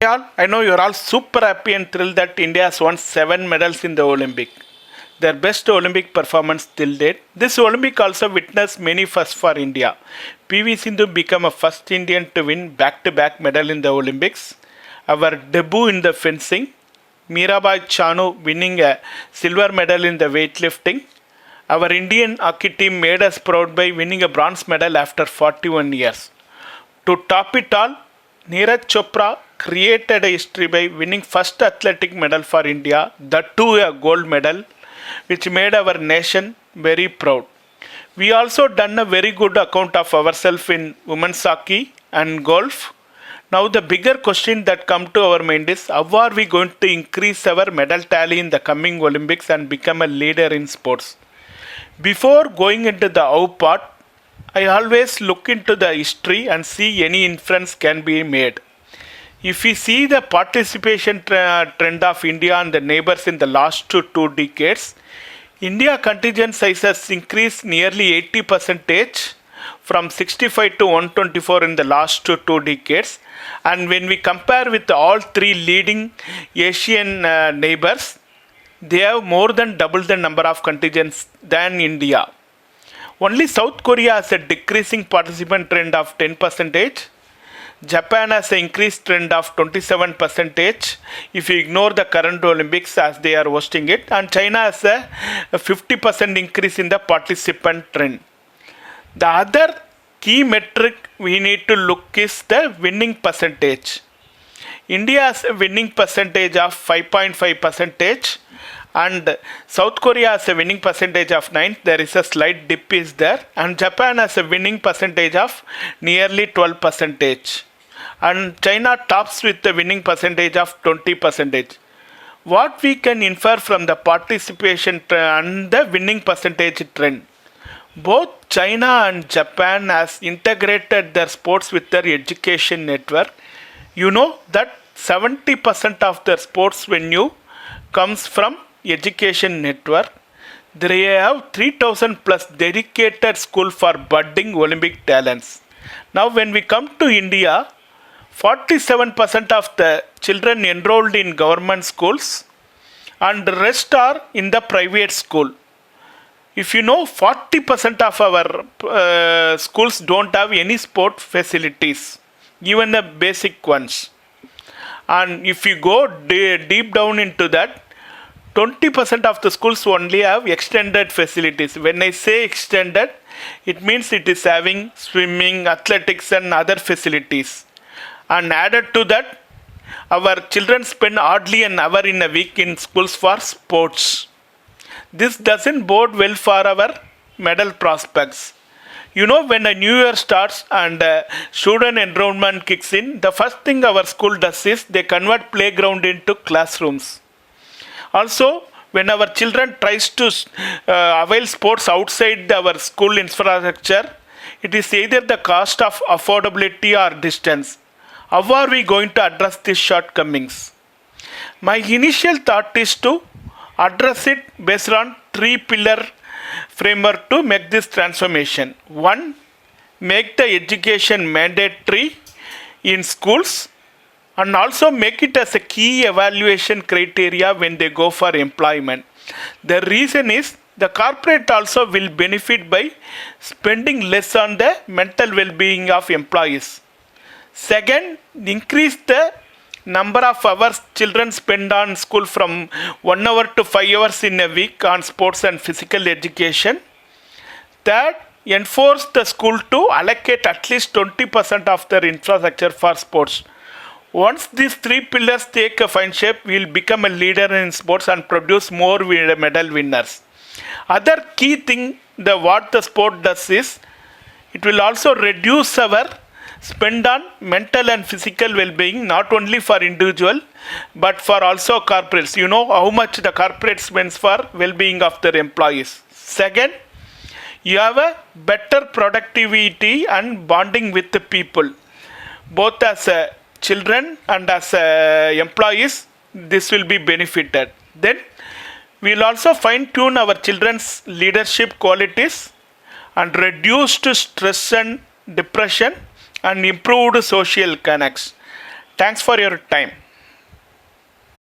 I know you're all super happy and thrilled that India has won 7 medals in the Olympic. Their best Olympic performance till date. This Olympic also witnessed many firsts for India. PV Sindhu became a first Indian to win back-to-back medal in the Olympics. Our debut in the fencing. Mirabai Chanu winning a silver medal in the weightlifting. Our Indian hockey team made us proud by winning a bronze medal after 41 years. To top it all, Neeraj Chopra created a history by winning first athletic medal for India, that too a gold medal, which made our nation very proud. We also done a very good account of ourselves in women's hockey and golf. Now the bigger question that come to our mind is how are we going to increase our medal tally in the coming Olympics and become a leader in sports? Before going into the how part, I always look into the history and see any inference can be made. If we see the participation trend of India and the neighbors in the last two decades, India contingent size has increased nearly 80% from 65 to 124 in the last two decades. And when we compare with all three leading Asian neighbors, they have more than double the number of contingents than India. Only South Korea has a decreasing participant trend of 10%. Japan has an increased trend of 27% if you ignore the current Olympics as they are hosting it, and China has a 50% increase in the participant trend. The other key metric we need to look is the winning percentage. India has a winning percentage of 5.5% and South Korea has a winning percentage of 9. There is a slight dip is there, and Japan has a winning percentage of nearly 12%. And China tops with the winning percentage of 20%. What we can infer from the participation and the winning percentage trend? Both China and Japan has integrated their sports with their education network. You know that 70% of their sports venue comes from education network. They have 3000 plus dedicated school for budding Olympic talents. Now when we come to India, 47% of the children enrolled in government schools and the rest are in the private school. If you know, 40% of our schools don't have any sport facilities, even the basic ones. And if you go deep down into that, 20% of the schools only have extended facilities. When I say extended, it means it is having swimming, athletics and other facilities. And added to that, our children spend hardly an hour in a week in schools for sports. This doesn't bode well for our medal prospects. You know, when a new year starts and student enrollment kicks in, the first thing our school does is they convert playground into classrooms. Also, when our children tries to avail sports outside our school infrastructure, it is either the cost of affordability or distance. How are we going to address these shortcomings? My initial thought is to address it based on 3-pillar framework to make this transformation. 1. Make the education mandatory in schools and also make it as a key evaluation criteria when they go for employment. The reason is the corporate also will benefit by spending less on the mental well-being of employees. Second, increase the number of hours children spend on school from 1 hour to 5 hours in a week on sports and physical education. Third, enforce the school to allocate at least 20% of their infrastructure for sports. Once these 3 pillars take a fine shape, we will become a leader in sports and produce more medal winners. Other key thing what the sport does is, it will also reduce our spend on mental and physical well-being, not only for individual but for also corporates. You know how much the corporate spends for well-being of their employees. Second, you have a better productivity and bonding with the people, both as children and as employees. This will be benefited. Then we will also fine-tune our children's leadership qualities and reduce stress and depression and improved social connects. Thanks for your time.